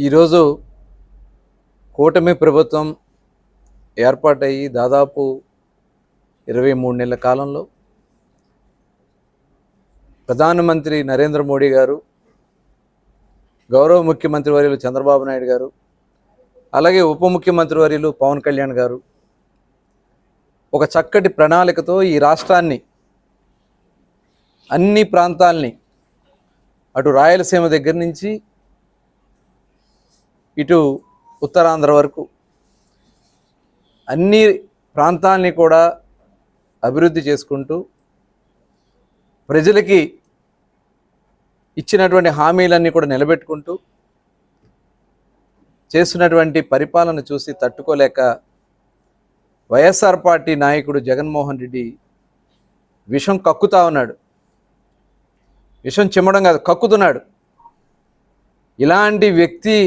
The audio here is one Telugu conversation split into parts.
ఈరోజు కూటమి ప్రభుత్వం ఏర్పాటయ్యి దాదాపు 23 నెలల కాలంలో ప్రధానమంత్రి నరేంద్ర మోడీ గారు, గౌరవ ముఖ్యమంత్రి వర్యులు చంద్రబాబు నాయుడు గారు, అలాగే ఉప ముఖ్యమంత్రి వర్యులు పవన్ కళ్యాణ్ గారు ఒక చక్కటి ప్రణాళికతో ఈ రాష్ట్రాన్ని, అన్ని ప్రాంతాల్ని, అటు రాయలసీమ దగ్గర నుంచి ఇటు ఉత్తరాంధ్ర వరకు అన్ని ప్రాంతాలని కూడా అభివృద్ధి చేసుకుంటూ ప్రజలకి ఇచ్చినటువంటి హామీలన్నీ కూడా నిలబెట్టుకుంటూ చేస్తున్నటువంటి పరిపాలన చూసి తట్టుకోలేక వైఎస్ఆర్ పార్టీ నాయకుడు జగన్మోహన్ రెడ్డి విషం కక్కుతా ఉన్నాడు. విషం చిమ్మడం కాదు, కక్కుతున్నాడు. ఇలాంటి వ్యక్తి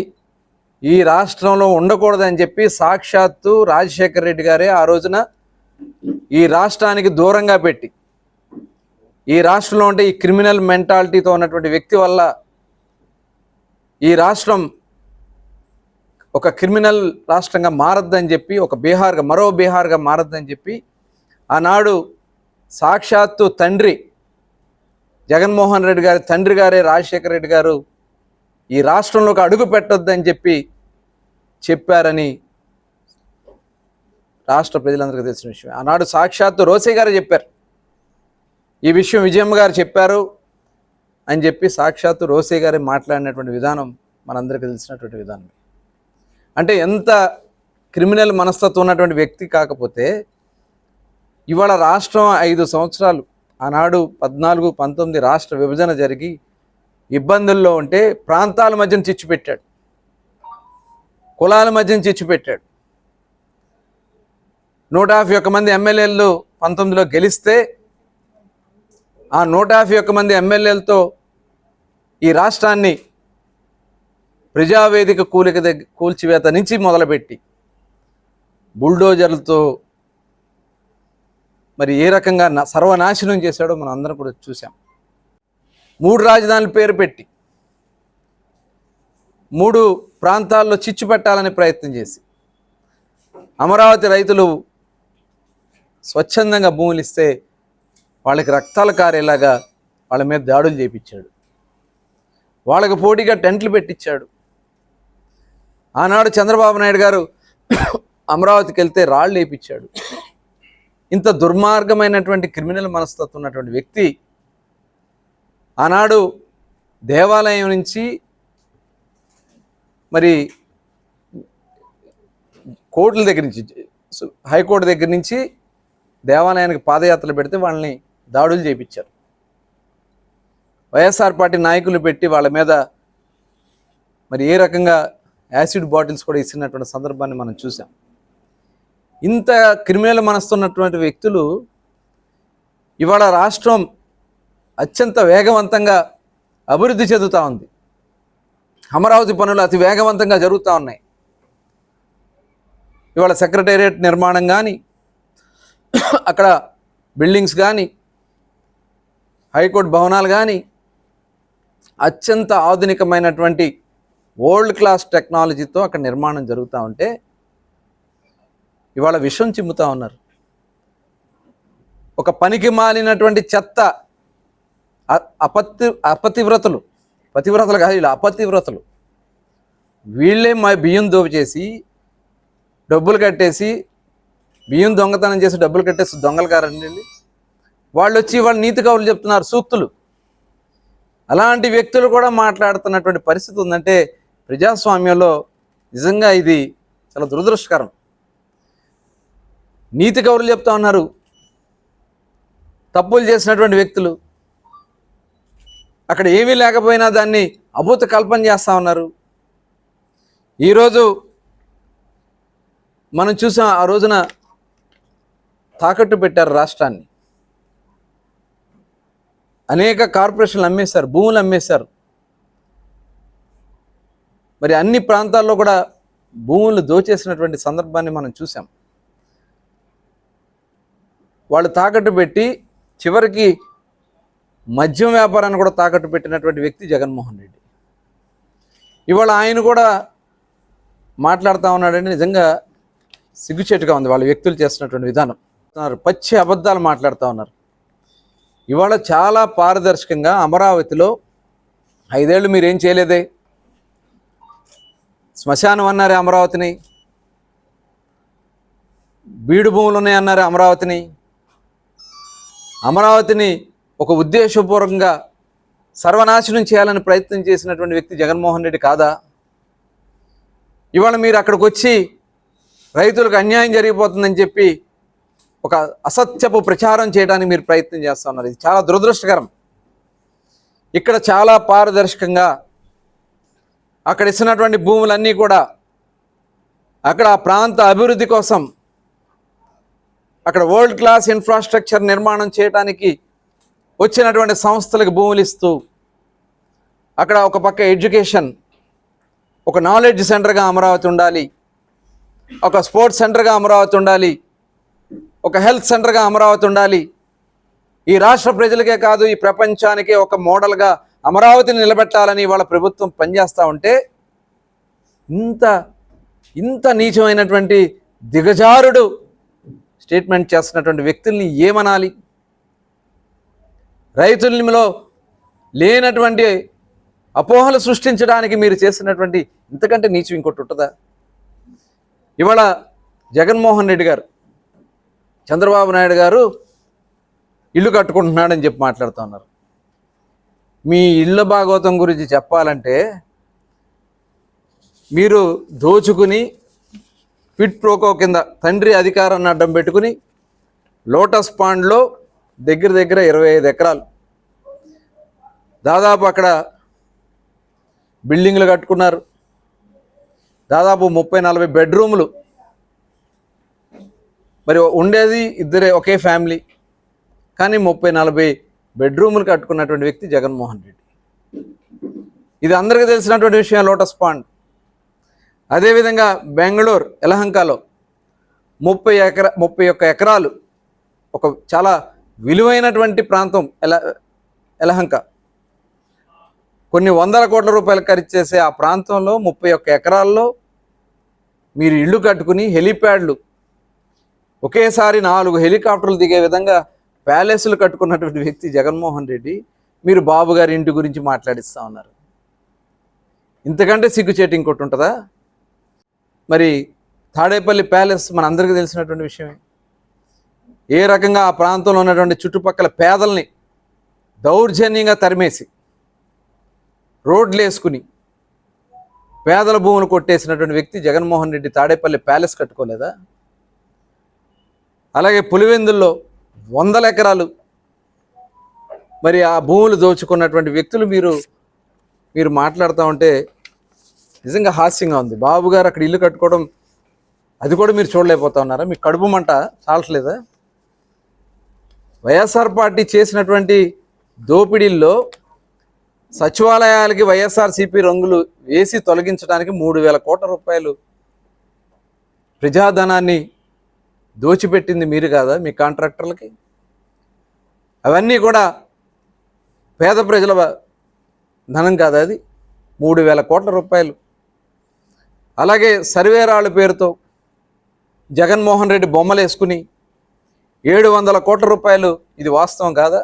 ఈ రాష్ట్రంలో ఉండకూడదని చెప్పి సాక్షాత్తు రాజశేఖర రెడ్డి గారే ఆ రోజున ఈ రాష్ట్రానికి దూరంగా పెట్టి, ఈ రాష్ట్రంలో ఉంటే ఈ క్రిమినల్ మెంటాలిటీతో ఉన్నటువంటి వ్యక్తి వల్ల ఈ రాష్ట్రం ఒక క్రిమినల్ రాష్ట్రంగా మారద్దని చెప్పి, ఒక బీహార్గా, మరో బీహార్గా మారద్దని చెప్పి ఆనాడు సాక్షాత్తు తండ్రి జగన్మోహన్ రెడ్డి గారి తండ్రి గారే రాజశేఖర రెడ్డి గారు ఈ రాష్ట్రంలోకి అడుగు పెట్టొద్దని చెప్పి చెప్పారని రాష్ట్ర ప్రజలందరికీ తెలిసిన విషయం. ఆనాడు సాక్షాత్తు రోసే గారు చెప్పారు, ఈ విషయం విజయమ్మ గారు చెప్పారు అని చెప్పి సాక్షాత్తు రోసే గారే మాట్లాడినటువంటి విధానం మనందరికీ తెలిసినటువంటి విధానం. అంటే ఎంత క్రిమినల్ మనస్తత్వం ఉన్నటువంటి వ్యక్తి కాకపోతే ఇవాళ రాష్ట్రం 5 సంవత్సరాలు, ఆనాడు 14-19 రాష్ట్ర విభజన జరిగి ఇబ్బందుల్లో ఉంటే ప్రాంతాల మధ్యన చిచ్చు పెట్టాడు, కులాల మధ్యన చిచ్చు పెట్టాడు. 151 మంది ఎమ్మెల్యేలు 19లో గెలిస్తే ఆ 151 మంది ఎమ్మెల్యేలతో ఈ రాష్ట్రాన్ని ప్రజావేదిక కూల్చివేత నుంచి మొదలుపెట్టి బుల్డోజర్లతో మరి ఏ రకంగా సర్వనాశనం చేశాడో మనం అందరం కూడా చూసాం. 3 రాజధానుల పేరు పెట్టి 3 ప్రాంతాల్లో చిచ్చు పెట్టాలని ప్రయత్నం చేసి అమరావతి రైతులు స్వచ్ఛందంగా భూములు ఇస్తే వాళ్ళకి రక్తాలు కారేలాగా వాళ్ళ మీద దాడులు చేయించాడు. వాళ్ళకి పోటీగా టెంట్లు పెట్టించాడు. ఆనాడు చంద్రబాబు నాయుడు గారు అమరావతికి వెళ్తే రాళ్ళు వేయించాడు. ఇంత దుర్మార్గమైనటువంటి క్రిమినల్ మనస్తత్వం ఉన్నటువంటి వ్యక్తి ఆనాడు దేవాలయం నుంచి మరి కోర్టుల దగ్గర నుంచి, హైకోర్టు దగ్గర నుంచి దేవాలయానికి పాదయాత్రలు పెడితే వాళ్ళని దాడులు చేయించారు. వైఎస్ఆర్ పార్టీ నాయకులు పెట్టి వాళ్ళ మీద మరి ఏ రకంగా యాసిడ్ బాటిల్స్ కూడా ఇచ్చినటువంటి సందర్భాన్ని మనం చూసాం. ఇంత క్రిమినల్ మనస్తున్నటువంటి వ్యక్తులు ఇవాళ రాష్ట్రం అత్యంత వేగవంతంగా అభివృద్ధి చెందుతూ ఉంది. అమరావతి పనులు అతి వేగవంతంగా జరుగుతూ ఉన్నాయి. ఇవాళ సెక్రటేరియట్ నిర్మాణం కానీ, అక్కడ బిల్డింగ్స్ కానీ, హైకోర్టు భవనాలు కానీ అత్యంత ఆధునికమైనటువంటి వరల్డ్ క్లాస్ టెక్నాలజీతో అక్కడ నిర్మాణం జరుగుతూ ఉంటే ఇవాళ విషం చిమ్ముతూ ఉన్నారు. ఒక పనికి మాలినటువంటి చెత్త అపతివ్రతలు, పతివ్రతలు కాదు, ఇలా అపతివ్రతలు, వీళ్ళే మా బియ్యం దోచేసి డబ్బులు కట్టేసి, బియ్యం దొంగతనం చేసి డబ్బులు కట్టేసి దొంగలు కారండి వాళ్ళు వచ్చి వాళ్ళు నీతి కవులు చెప్తున్నారు, సూక్తులు. అలాంటి వ్యక్తులు కూడా మాట్లాడుతున్నటువంటి పరిస్థితి ఉందంటే ప్రజాస్వామ్యంలో నిజంగా ఇది చాలా దురదృష్టకరం. నీతి కవులు చెప్తా ఉన్నారు తప్పులు చేసినటువంటి వ్యక్తులు. అక్కడ ఏమీ లేకపోయినా దాన్ని అభూత కల్పన చేస్తూ ఉన్నారు. ఈరోజు మనం చూసాం, ఆ రోజున తాకట్టు పెట్టారు రాష్ట్రాన్ని. అనేక కార్పొరేషన్లు అమ్మేశారు, భూములు అమ్మేశారు. మరి అన్ని ప్రాంతాల్లో కూడా భూములు దోచేసినటువంటి సందర్భాన్ని మనం చూసాం. వాళ్ళు తాకట్టు పెట్టి చివరికి మద్యం వ్యాపారాన్ని కూడా తాకట్టు పెట్టినటువంటి వ్యక్తి జగన్మోహన్ రెడ్డి. ఇవాళ ఆయన కూడా మాట్లాడుతూ ఉన్నాడంటే నిజంగా సిగ్గుచేటుగా ఉంది వాళ్ళ వ్యక్తులు చేస్తున్నటువంటి విధానం. పచ్చి అబద్ధాలు మాట్లాడుతూ ఉన్నారు. ఇవాళ చాలా పారదర్శకంగా అమరావతిలో 5 ఏళ్ళు మీరేం చేయలేదే, శ్మశానం అన్నారే అమరావతిని, బీడు భూములు ఉన్నాయన్నారే అమరావతిని ఒక ఉద్దేశపూర్వకంగా సర్వనాశనం చేయాలని ప్రయత్నం చేసినటువంటి వ్యక్తి జగన్మోహన్ రెడ్డి కాదా? ఇవాళ మీరు అక్కడికి వచ్చి రైతులకు అన్యాయం జరిగిపోతుందని చెప్పి ఒక అసత్యపు ప్రచారం చేయడానికి మీరు ప్రయత్నం చేస్తూ ఉన్నారు. ఇది చాలా దురదృష్టకరం. ఇక్కడ చాలా పారదర్శకంగా అక్కడ ఇచ్చినటువంటి భూములన్నీ కూడా అక్కడ ఆ ప్రాంత అభివృద్ధి కోసం అక్కడ వరల్డ్ క్లాస్ ఇన్ఫ్రాస్ట్రక్చర్ నిర్మాణం చేయడానికి వచ్చినటువంటి సంస్థలకు భూములు ఇస్తూ అక్కడ ఒక పక్క ఎడ్యుకేషన్, ఒక నాలెడ్జ్ సెంటర్గా అమరావతి ఉండాలి, ఒక స్పోర్ట్స్ సెంటర్గా అమరావతి ఉండాలి, ఒక హెల్త్ సెంటర్గా అమరావతి ఉండాలి, ఈ రాష్ట్ర ప్రజలకే కాదు ఈ ప్రపంచానికే ఒక మోడల్గా అమరావతిని నిలబెట్టాలని వాళ్ళ ప్రభుత్వం పనిచేస్తూ ఉంటే ఇంత నీచమైనటువంటి దిగజారుడు స్టేట్మెంట్ చేస్తున్నటువంటి వ్యక్తుల్ని ఏమనాలి? రైతుల్లో లేనటువంటి అపోహలు సృష్టించడానికి మీరు చేసినటువంటి ఇంతకంటే నీచం ఇంకోటి ఉంటుందా? ఇవాళ జగన్మోహన్ రెడ్డి గారు, చంద్రబాబు నాయుడు గారు ఇల్లు కట్టుకుంటున్నాడని చెప్పి మాట్లాడుతూ ఉన్నారు. మీ ఇళ్ళ భాగవతం గురించి చెప్పాలంటే మీరు దోచుకుని క్విడ్ ప్రోకో కింద తండ్రి అధికారాన్ని అడ్డం పెట్టుకుని లోటస్ పాండ్లో దగ్గర 25 ఎకరాలు దాదాపు అక్కడ బిల్డింగ్లు కట్టుకున్నారు. దాదాపు 30-40 బెడ్రూములు. మరి ఉండేది ఇద్దరే, ఒకే ఫ్యామిలీ, కానీ 30-40 బెడ్రూములు కట్టుకున్నటువంటి వ్యక్తి జగన్మోహన్ రెడ్డి. ఇది అందరికీ తెలిసినటువంటి విషయం. Lotus pond. అదేవిధంగా బెంగళూరు యలహంకలో 31 ఎకరాలు, ఒక చాలా విలువైనటువంటి ప్రాంతం యలహంక. కొన్ని 100 కోట్ల రూపాయలు ఖర్చు చేసే ఆ ప్రాంతంలో 31 ఎకరాల్లో మీరు ఇళ్ళు కట్టుకుని హెలిప్యాడ్లు, ఒకేసారి 4 హెలికాప్టర్లు దిగే విధంగా ప్యాలెస్లు కట్టుకున్నటువంటి వ్యక్తి జగన్మోహన్ రెడ్డి. మీరు బాబు గారి ఇంటి గురించి మాట్లాడిస్తూ ఉన్నారు. ఇంతకంటే సిగ్గుచేటు ఇంకోటి ఉంటుందా? మరి తాడేపల్లి ప్యాలెస్ మన అందరికీ తెలిసినటువంటి విషయమే. ఏ రకంగా ఆ ప్రాంతంలో ఉన్నటువంటి చుట్టుపక్కల పేదల్ని దౌర్జన్యంగా తరిమేసి రోడ్లు వేసుకుని పేదల భూములు కొట్టేసినటువంటి వ్యక్తి జగన్మోహన్ రెడ్డి తాడేపల్లి ప్యాలెస్ కట్టుకోలేదా? అలాగే పులివెందుల్లో 100 ఎకరాలు మరి ఆ భూములు దోచుకున్నటువంటి వ్యక్తులు మీరు మాట్లాడుతూ ఉంటే నిజంగా హాస్యంగా ఉంది. బాబు గారు అక్కడ ఇల్లు కట్టుకోవడం, అది కూడా మీరు చూడలేకపోతా ఉన్నారా? మీ కడుపు మంట చాలట్లేదా? వైఎస్ఆర్ పార్టీ చేసినటువంటి దోపిడీల్లో సచివాలయాలకి వైఎస్ఆర్సీపీ రంగులు వేసి తొలగించడానికి 3,000 కోట్ల రూపాయలు ప్రజాధనాన్ని దోచిపెట్టింది మీరు కాదా? మీ కాంట్రాక్టర్లకి. అవన్నీ కూడా పేద ప్రజల ధనం కాదా? అది 3,000 కోట్ల రూపాయలు. అలాగే సర్వేరాళ్ళ పేరుతో జగన్మోహన్ రెడ్డి బొమ్మలు వేసుకుని 700 కోట్ల రూపాయలు. ఇది వాస్తవం కాదా?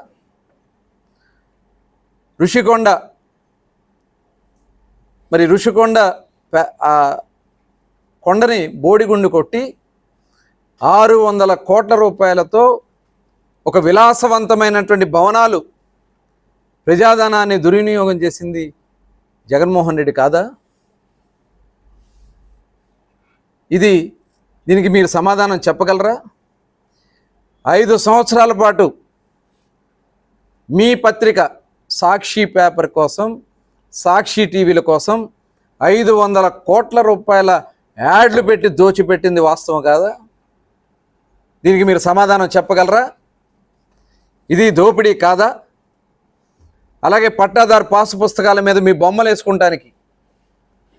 ఋషికొండ, మరి ఋషికొండ కొండని బోడిగుండు కొట్టి 600 కోట్ల రూపాయలతో ఒక విలాసవంతమైనటువంటి భవనాలు, ప్రజాధనాన్ని దుర్వినియోగం చేసింది జగన్మోహన్ రెడ్డి కాదా? దీనికి మీరు సమాధానం చెప్పగలరా? 5 సంవత్సరాల పాటు మీ పత్రిక సాక్షి పేపర్ కోసం, సాక్షి టీవీల కోసం 500 కోట్ల రూపాయల యాడ్లు పెట్టి దోచిపెట్టింది వాస్తవం కాదా? దీనికి మీరు సమాధానం చెప్పగలరా? ఇది దోపిడీ కాదా? అలాగే పట్టాదారు పాసు పుస్తకాల మీద మీ బొమ్మలు వేసుకుంటానికి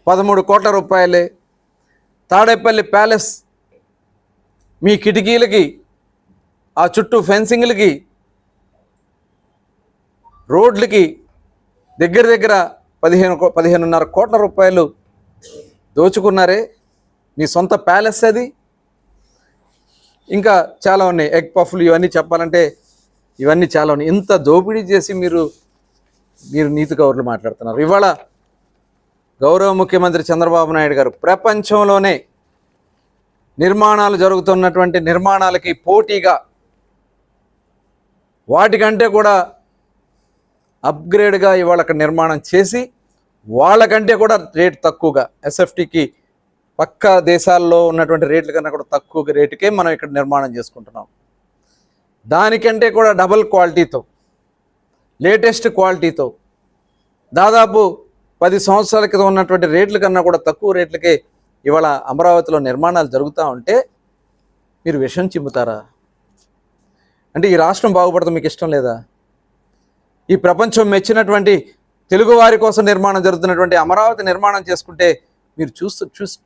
13 కోట్ల రూపాయలే. తాడేపల్లి ప్యాలెస్ మీ కిటికీలకి, ఆ చుట్టూ ఫెన్సింగ్లకి, రోడ్లకి దగ్గర 15.5 కోట్ల రూపాయలు దోచుకున్నారే. మీ సొంత ప్యాలెస్ అది. ఇంకా చాలా ఉన్నాయి, ఎగ్ పఫ్లు, ఇవన్నీ చెప్పాలంటే ఇవన్నీ చాలా ఉన్నాయి. ఇంత దోపిడీ చేసి మీరు నీతి కౌరులు మాట్లాడుతున్నారు. ఇవాళ గౌరవ ముఖ్యమంత్రి చంద్రబాబు నాయుడు గారు ప్రపంచంలోనే నిర్మాణాలు జరుగుతున్నటువంటి నిర్మాణాలకి పోటీగా వాటికంటే కూడా అప్గ్రేడ్గా ఇవాళ అక్కడ నిర్మాణం చేసి వాళ్ళకంటే కూడా రేట్ తక్కువగా, ఎస్ఎఫ్టీకి పక్క దేశాల్లో ఉన్నటువంటి రేట్ల కన్నా కూడా తక్కువ రేటుకే మనం ఇక్కడ నిర్మాణం చేసుకుంటున్నాం. దానికంటే కూడా డబుల్ క్వాలిటీతో, లేటెస్ట్ క్వాలిటీతో, దాదాపు 10 సంవత్సరాల క్రితం ఉన్నటువంటి రేట్ల కన్నా కూడా తక్కువ రేట్లకే ఇవాళ అమరావతిలో నిర్మాణాలు జరుగుతూ ఉంటే మీరు విషం చిమ్ముతారా? అంటే ఈ రాష్ట్రం బాగుపడతాం మీకు ఇష్టం లేదా? ఈ ప్రపంచం మెచ్చినటువంటి తెలుగువారి కోసం నిర్మాణం జరుగుతున్నటువంటి అమరావతి నిర్మాణం చేసుకుంటే మీరు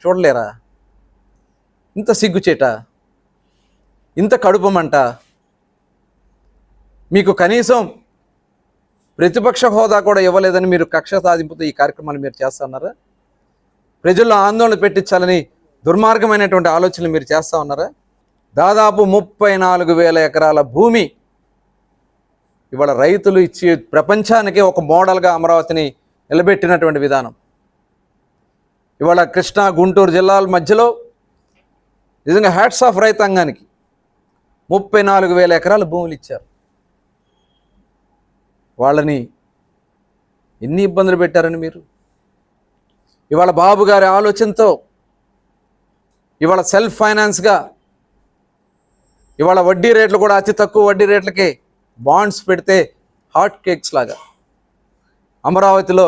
చూడలేరా? ఇంత సిగ్గుచేట, ఇంత కడుపమంట. మీకు కనీసం ప్రతిపక్ష హోదా కూడా ఇవ్వలేదని మీరు కక్ష సాధింపుతో ఈ కార్యక్రమాన్ని మీరు చేస్తా ఉన్నారా? ప్రజల్లో ఆందోళన పెట్టించాలని దుర్మార్గమైనటువంటి ఆలోచనలు మీరు చేస్తూ ఉన్నారా? దాదాపు 34,000 ఎకరాల భూమి ఇవాళ రైతులు ఇచ్చి ప్రపంచానికి ఒక మోడల్గా అమరావతిని నిలబెట్టినటువంటి విధానం. ఇవాళ కృష్ణా గుంటూరు జిల్లాల మధ్యలో నిజంగా హ్యాట్స్ ఆఫ్ రైతాంగానికి 34,000 ఎకరాల భూములు ఇచ్చారు. వాళ్ళని ఎన్ని ఇబ్బందులు పెట్టారని మీరు. ఇవాళ బాబు గారి ఆలోచనతో ఇవాళ సెల్ఫ్ ఫైనాన్స్గా ఇవాళ వడ్డీ రేట్లు కూడా అతి తక్కువ వడ్డీ రేట్లకే బాండ్స్ పెడితే హాట్ కేక్స్ లాగా అమరావతిలో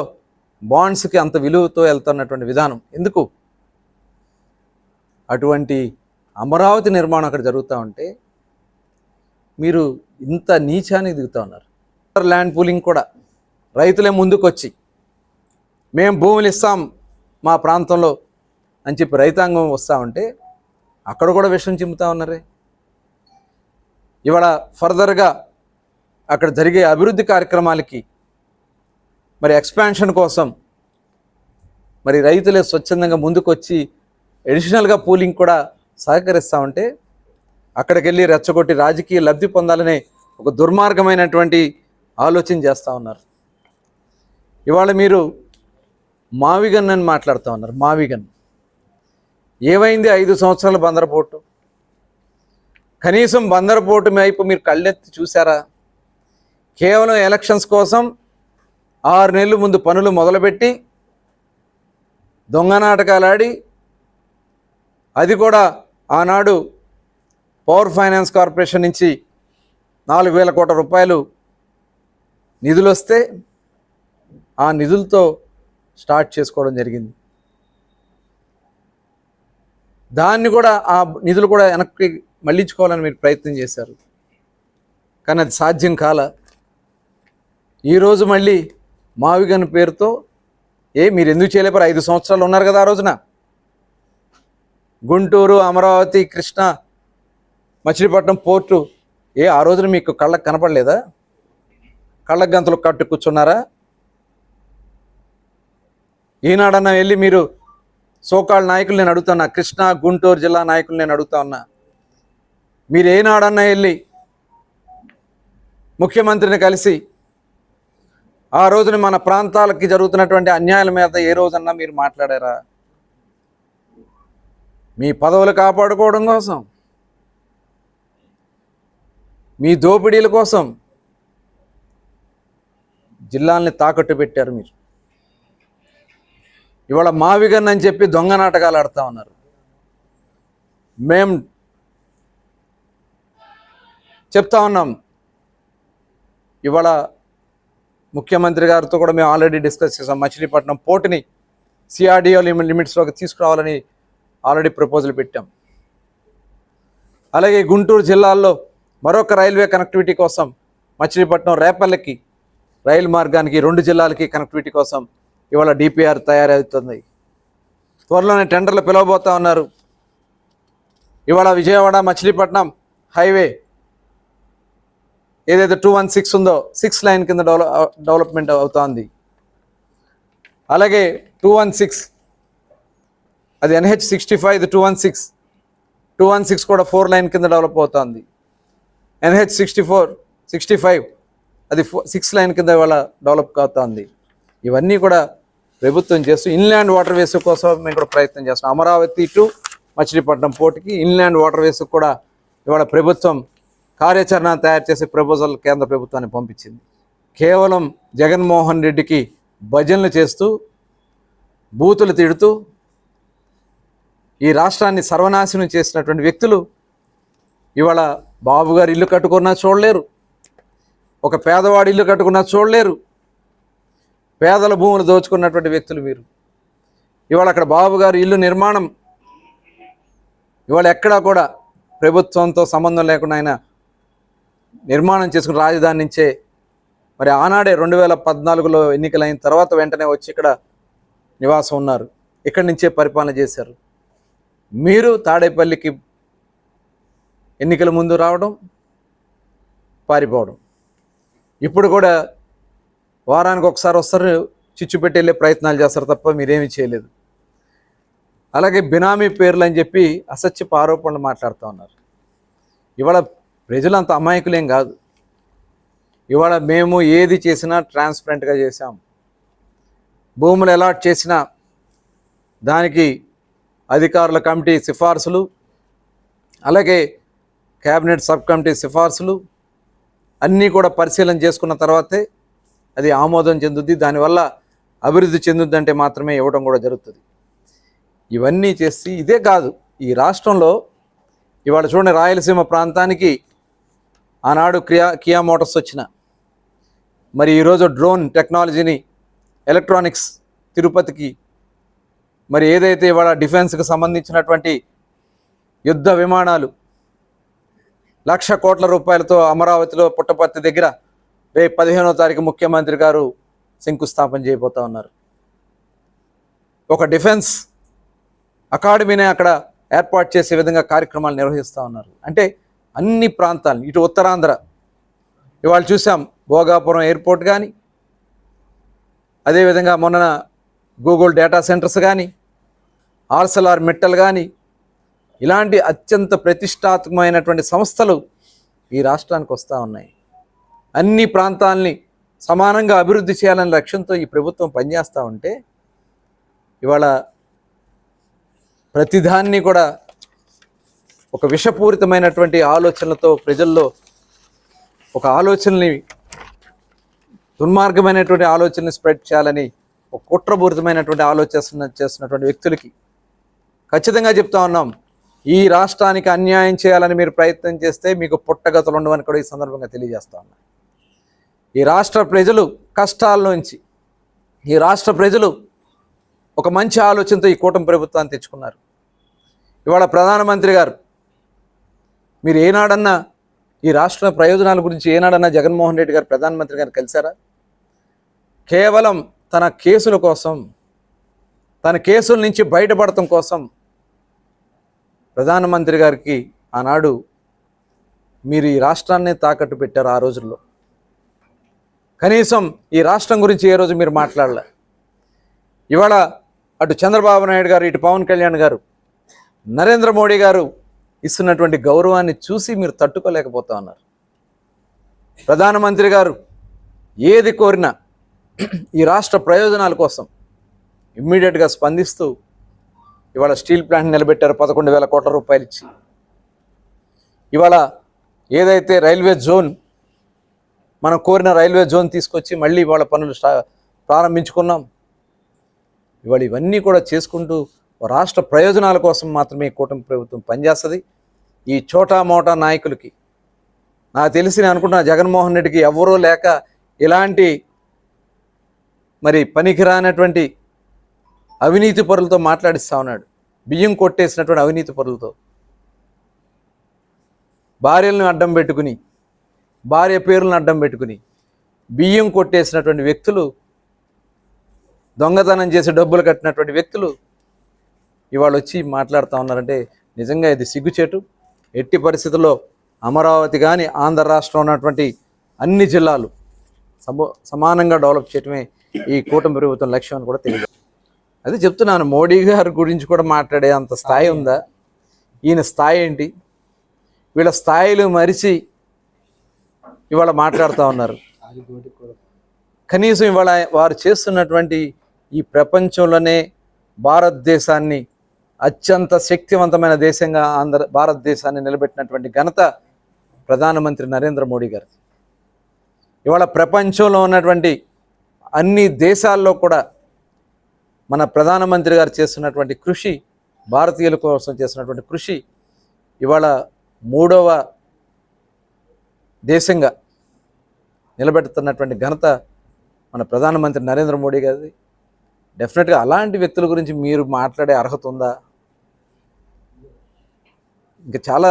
బాండ్స్కి అంత విలువతో వెళ్తున్నటువంటి విధానం ఎందుకు? అటువంటి అమరావతి నిర్మాణం అక్కడ జరుగుతూ ఉంటే మీరు ఇంత నీచానికి దిగుతూ ఉన్నారు. ల్యాండ్ పూలింగ్ కూడా రైతులే ముందుకు వచ్చి మేము భూములు ఇస్తాం మా ప్రాంతంలో అని చెప్పి రైతాంగం వస్తూ ఉంటే అక్కడ కూడా విషం చిమ్ముతూ ఉన్నారే. ఇవాళ ఫర్దర్గా అక్కడ జరిగే అభివృద్ధి కార్యక్రమాలకి మరి ఎక్స్పాన్షన్ కోసం మరి రైతులే స్వచ్ఛందంగా ముందుకు వచ్చి అడిషనల్గా పూలింగ్ కూడా సహకరిస్తూ ఉంటే అక్కడికి వెళ్ళి రెచ్చగొట్టి రాజకీయ లబ్ధి పొందాలనే ఒక దుర్మార్గమైనటువంటి ఆలోచన చేస్తూ ఉన్నారు. ఇవాళ మీరు మావిగన్ అని మాట్లాడుతూ ఉన్నారు. మావిగన్ ఏమైంది? 5 సంవత్సరాల బందరపోటు. కనీసం బందరపోటు వైపు మీరు కళ్ళెత్తి చూసారా? కేవలం ఎలక్షన్స్ కోసం 6 నెలల ముందు పనులు మొదలుపెట్టి దొంగ నాటకాలు ఆడి, అది కూడా ఆనాడు పవర్ ఫైనాన్స్ కార్పొరేషన్ నుంచి 4,000 కోట్ల రూపాయలు నిధులు వస్తే ఆ నిధులతో స్టార్ట్ చేసుకోవడం జరిగింది. దాన్ని కూడా ఆ నిధులు కూడా వెనక్కి మళ్ళించుకోవాలని మీరు ప్రయత్నం చేశారు, కానీ అది సాధ్యం కాల. ఈరోజు మళ్ళీ మావిగన్ పేరుతో మీరు ఎందుకు చేయలేపారు? 5 సంవత్సరాలు ఉన్నారు కదా ఆ రోజున. గుంటూరు, అమరావతి, కృష్ణా, మచిలీపట్నం పోర్టు ఆ రోజున మీకు కళ్ళకు కనపడలేదా? కళ్ళకు గంతలు కట్టు కూర్చున్నారా? ఈనాడన్నా వెళ్ళి మీరు సోకాళ్ళ నాయకులు నేను అడుగుతున్నా, కృష్ణా గుంటూరు జిల్లా నాయకులు నేను అడుగుతా ఉన్నా, మీరు ఏనాడన్నా వెళ్ళి ముఖ్యమంత్రిని కలిసి ఆ రోజున మన ప్రాంతాలకి జరుగుతున్నటువంటి అన్యాయాల మీద ఏ రోజన్నా మీరు మాట్లాడారా? మీ పదవులు కాపాడుకోవడం కోసం, మీ దోపిడీల కోసం జిల్లాల్ని తాకట్టు పెట్టారు మీరు. ఇవాళ మావిగన్ అని చెప్పి దొంగ నాటకాలు ఆడుతూ ఉన్నారు. మేం చెప్తా ఉన్నాం, ఇవాళ ముఖ్యమంత్రి గారితో కూడా మేము ఆల్రెడీ డిస్కస్ చేసాం. మచిలీపట్నం పోర్టుని సిఆర్డిఓ లిమిట్స్లోకి తీసుకురావాలని ఆల్రెడీ ప్రపోజల్ పెట్టాం. అలాగే గుంటూరు జిల్లాల్లో మరొక రైల్వే కనెక్టివిటీ కోసం మచిలీపట్నం రేపల్లెకి రైలు మార్గానికి 2 జిల్లాలకి కనెక్టివిటీ కోసం ఇవాళ డిపిఆర్ తయారవుతుంది. త్వరలోనే టెండర్లు పిలవబోతా ఉన్నారు. ఇవాళ విజయవాడ మచిలీపట్నం హైవే ఏదైతే 216 ఉందో 6 లైన్ కింద డెవలప్మెంట్ అవుతోంది. అలాగే 216 అది NH65, ఇది 216 కూడా 4 లైన్ కింద డెవలప్ అవుతుంది. NH65 అది 6 లైన్ కింద ఇవాళ డెవలప్ అవుతుంది. ఇవన్నీ కూడా ప్రభుత్వం చేస్తూ ఇన్లాండ్ వాటర్ వేస్ కోసం మేము కూడా ప్రయత్నం చేస్తాం. అమరావతి టు మచిలీపట్నం పోర్టుకి ఇన్లాండ్ వాటర్ వేస్ కూడా ఇవాళ ప్రభుత్వం కార్యాచరణ తయారు చేసి ప్రపోజల్ కేంద్ర ప్రభుత్వాన్ని పంపించింది. కేవలం జగన్మోహన్ రెడ్డికి భజనలు చేస్తూ బూతులు తిడుతూ ఈ రాష్ట్రాన్ని సర్వనాశనం చేసినటువంటి వ్యక్తులు ఇవాళ బాబు గారు ఇల్లు కట్టుకున్నా చూడలేరు, ఒక పేదవాడి ఇల్లు కట్టుకున్నా చూడలేరు. పేదల భూములు దోచుకున్నటువంటి వ్యక్తులు మీరు. ఇవాళ అక్కడ బాబు గారు ఇల్లు నిర్మాణం ఇవాళ ఎక్కడా కూడా ప్రభుత్వంతో సంబంధం లేకుండా ఆయన నిర్మాణం చేసుకుని రాజధాని నుంచే మరి ఆనాడే 2014లో ఎన్నికలైన తర్వాత వెంటనే వచ్చి ఇక్కడ నివాసం ఉన్నారు, ఇక్కడి నుంచే పరిపాలన చేశారు. మీరు తాడేపల్లికి ఎన్నికల ముందు రావడం, పారిపోవడం, ఇప్పుడు కూడా వారానికి ఒకసారి వస్తారు, చిచ్చు పెట్టి వెళ్ళే ప్రయత్నాలు చేస్తారు తప్ప మీరేమీ చేయలేదు. అలాగే బినామీ పేర్లు అని చెప్పి అసత్యపు ఆరోపణలు మాట్లాడుతూ ఉన్నారు. ఇవాళ ప్రజలు అంత అమాయకులేం కాదు. ఇవాళ మేము ఏది చేసినా ట్రాన్స్పరెంట్గా చేశాం. భూములు అలాట్ చేసినా దానికి అధికారుల కమిటీ సిఫార్సులు, అలాగే క్యాబినెట్ సబ్ కమిటీ సిఫార్సులు అన్నీ కూడా పరిశీలన చేసుకున్న తర్వాతే అది ఆమోదం చెందుద్ది. దానివల్ల అభివృద్ధి చెందుద్దంటే మాత్రమే ఇవ్వడం కూడా జరుగుతుంది. ఇవన్నీ చేసి ఇదే కాదు, ఈ రాష్ట్రంలో ఇవాళ చూడండి, రాయలసీమ ప్రాంతానికి ఆనాడు కియా మోటార్స్ వచ్చిన మరి ఈరోజు డ్రోన్ టెక్నాలజీని, ఎలక్ట్రానిక్స్ తిరుపతికి, మరి ఏదైతే ఇవాళ డిఫెన్స్కి సంబంధించినటువంటి యుద్ధ విమానాలు 1,00,000 కోట్ల రూపాయలతో అమరావతిలో పుట్టపర్తి దగ్గర రేపు 15వ తారీఖు ముఖ్యమంత్రి గారు శంకుస్థాపన చేయబోతా ఉన్నారు. ఒక డిఫెన్స్ అకాడమీనే అక్కడ ఏర్పాటు చేసే విధంగా కార్యక్రమాలు నిర్వహిస్తూ ఉన్నారు. అంటే అన్ని ప్రాంతాలు, ఇటు ఉత్తరాంధ్ర ఇవాళ చూసాం, భోగాపురం ఎయిర్పోర్ట్ కానీ, అదేవిధంగా మొన్న గూగుల్ డేటా సెంటర్స్ కానీ, ఆర్సెల్ఆర్ మిట్టల్ కానీ, ఇలాంటి అత్యంత ప్రతిష్టాత్మకమైనటువంటి సంస్థలు ఈ రాష్ట్రానికి వస్తూ ఉన్నాయి. అన్ని ప్రాంతాలని సమానంగా అభివృద్ధి చేయాలనే లక్ష్యంతో ఈ ప్రభుత్వం పనిచేస్తూ ఉంటే ఇవాళ ప్రతిదాన్ని కూడా ఒక విషపూరితమైనటువంటి ఆలోచనలతో ప్రజల్లో ఒక ఆలోచనని, దుర్మార్గమైనటువంటి ఆలోచనని స్ప్రెడ్ చేయాలని ఒక కుట్రపూరితమైనటువంటి ఆలోచన చేస్తున్నటువంటి వ్యక్తులకి ఖచ్చితంగా చెప్తా ఉన్నాం, ఈ రాష్ట్రానికి అన్యాయం చేయాలని మీరు ప్రయత్నం చేస్తే మీకు పుట్టగతులు ఉండవని కూడా ఈ సందర్భంగా తెలియజేస్తా ఉన్నాం. ఈ రాష్ట్ర ప్రజలు కష్టాల్లోంచి, ఈ రాష్ట్ర ప్రజలు ఒక మంచి ఆలోచనతో ఈ కూటమి ప్రభుత్వాన్ని తెచ్చుకున్నారు. ఇవాళ ప్రధానమంత్రి గారు, మీరు ఏనాడన్నా ఈ రాష్ట్ర ప్రయోజనాల గురించి ఏనాడన్నా జగన్మోహన్ రెడ్డి గారు ప్రధానమంత్రి గారు కలిశారా? కేవలం తన కేసుల కోసం, తన కేసుల నుంచి బయటపడటం కోసం ప్రధానమంత్రి గారికి ఆనాడు మీరు ఈ రాష్ట్రాన్నే తాకట్టు పెట్టారు. ఆ రోజుల్లో కనీసం ఈ రాష్ట్రం గురించి ఏ రోజు మీరు మాట్లాడలే. ఇవాళ అటు చంద్రబాబు నాయుడు గారు, ఇటు పవన్ కళ్యాణ్ గారు, నరేంద్ర మోడీ గారు ఇస్తున్నటువంటి గౌరవాన్ని చూసి మీరు తట్టుకోలేకపోతా ఉన్నారు. ప్రధానమంత్రి గారు ఏది కోరినా ఈ రాష్ట్ర ప్రయోజనాల కోసం ఇమ్మీడియట్గా స్పందిస్తూ ఇవాళ స్టీల్ ప్లాంట్ నిలబెట్టారు 11,000 కోట్ల రూపాయలు ఇచ్చి. ఇవాళ ఏదైతే రైల్వే జోన్, మనం కోరిన రైల్వే జోన్ తీసుకొచ్చి మళ్ళీ ఇవాళ పనులు ప్రారంభించుకున్నాం. ఇవాళ ఇవన్నీ కూడా చేసుకుంటూ రాష్ట్ర ప్రయోజనాల కోసం మాత్రమే కూటమి ప్రభుత్వం పనిచేస్తుంది. ఈ చోటా మోటా నాయకులకి, నాకు తెలిసి నేను అనుకుంటున్నా జగన్మోహన్ రెడ్డికి ఎవరూ లేక ఇలాంటి మరి పనికిరానటువంటి అవినీతి పరులతో మాట్లాడిస్తూ ఉన్నాడు. బియ్యం కొట్టేసినటువంటి అవినీతి పరులతో, భార్యలను అడ్డం పెట్టుకుని, భార్య పేర్లను అడ్డం పెట్టుకుని బియ్యం కొట్టేసినటువంటి వ్యక్తులు, దొంగతనం చేసి డబ్బులు కట్టినటువంటి వ్యక్తులు ఇవాళ వచ్చి మాట్లాడుతూ ఉన్నారంటే నిజంగా ఇది సిగ్గుచేటు. ఎట్టి పరిస్థితుల్లో అమరావతి కానీ ఆంధ్ర రాష్ట్రంలో ఉన్నటువంటి అన్ని జిల్లాలు సమానంగా డెవలప్ చేయటమే ఈ కూటమి ప్రభుత్వం లక్ష్యం అని కూడా తెలియదు. అదే చెప్తున్నాను, మోడీ గారి గురించి కూడా మాట్లాడే అంత స్థాయి ఉందా? ఈయన స్థాయి ఏంటి? వీళ్ళ స్థాయిలు మరిచి ఇవాళ మాట్లాడుతూ ఉన్నారు. కనీసం ఇవాళ వారు చేస్తున్నటువంటి ఈ ప్రపంచంలోనే భారతదేశాన్ని అత్యంత శక్తివంతమైన దేశంగా భారతదేశాన్ని నిలబెట్టినటువంటి ఘనత ప్రధానమంత్రి నరేంద్ర మోడీ గారు. ఇవాళ ప్రపంచంలో ఉన్నటువంటి అన్ని దేశాల్లో కూడా మన ప్రధానమంత్రి గారు చేస్తున్నటువంటి కృషి, భారతీయుల కోసం చేస్తున్నటువంటి కృషి ఇవాళ 3వ దేశంగా నిలబెడుతున్నటువంటి ఘనత మన ప్రధానమంత్రి నరేంద్ర మోడీ గారిది. డెఫినెట్గా అలాంటి వ్యక్తుల గురించి మీరు మాట్లాడే అర్హత ఉందా? ఇంకా చాలా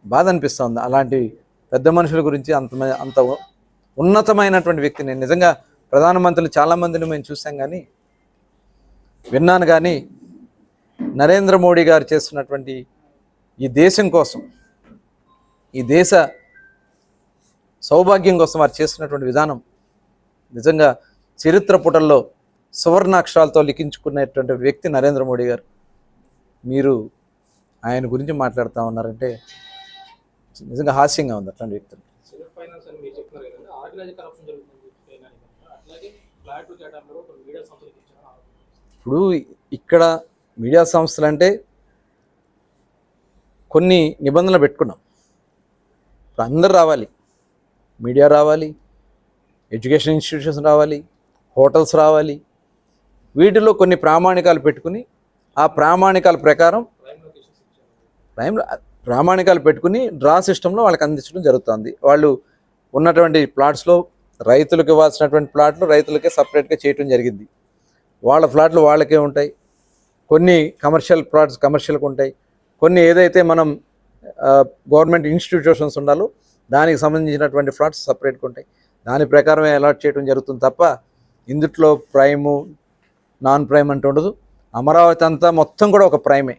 బాధ అనిపిస్తుంది అలాంటి పెద్ద మనుషుల గురించి. అంత ఉన్నతమైనటువంటి వ్యక్తిని నిజంగా ప్రధానమంత్రులు చాలామందిని మేము చూసాం కానీ విన్నాను, కానీ నరేంద్ర మోడీ గారు చేస్తున్నటువంటి ఈ దేశం కోసం, ఈ దేశ సౌభాగ్యం కోసం వారు చేస్తున్నటువంటి విధానం నిజంగా చరిత్ర పుటల్లో సువర్ణాక్షరాలతో లిఖించుకునేటువంటి వ్యక్తి నరేంద్ర మోడీ గారు. మీరు ఆయన గురించి మాట్లాడుతూ ఉన్నారంటే నిజంగా హాస్యంగా ఉంది అట్లాంటి వ్యక్తులు. ఇప్పుడు ఇక్కడ మీడియా సంస్థలు అంటే కొన్ని నిబంధనలు పెట్టుకున్నాం. ఇప్పుడు అందరు రావాలి, మీడియా రావాలి, ఎడ్యుకేషన్ ఇన్స్టిట్యూషన్స్ రావాలి, హోటల్స్ రావాలి. వీటిలో కొన్ని ప్రామాణికాలు పెట్టుకుని ఆ ప్రామాణికాల ప్రకారం ప్రామాణికాలు పెట్టుకుని డ్రా సిస్టంలో వాళ్ళకి అందించడం జరుగుతుంది. వాళ్ళు ఉన్నటువంటి ప్లాట్స్లో రైతులకు ఇవ్వాల్సినటువంటి ప్లాట్లు రైతులకే సపరేట్గా చేయటం జరిగింది. వాళ్ళ ప్లాట్లు వాళ్ళకే ఉంటాయి. కొన్ని కమర్షియల్ ప్లాట్స్ కమర్షియల్కి ఉంటాయి. కొన్ని ఏదైతే మనం గవర్నమెంట్ ఇన్స్టిట్యూషన్స్ ఉండాలో దానికి సంబంధించినటువంటి ఫ్లాట్స్ సపరేట్గా ఉంటాయి. దాని ప్రకారమే అలాట్ చేయడం జరుగుతుంది తప్ప ఇందుట్లో ప్రైము నాన్ ప్రైమ్ అంటూ ఉండదు. అమరావతి అంతా మొత్తం కూడా ఒక ప్రైమే.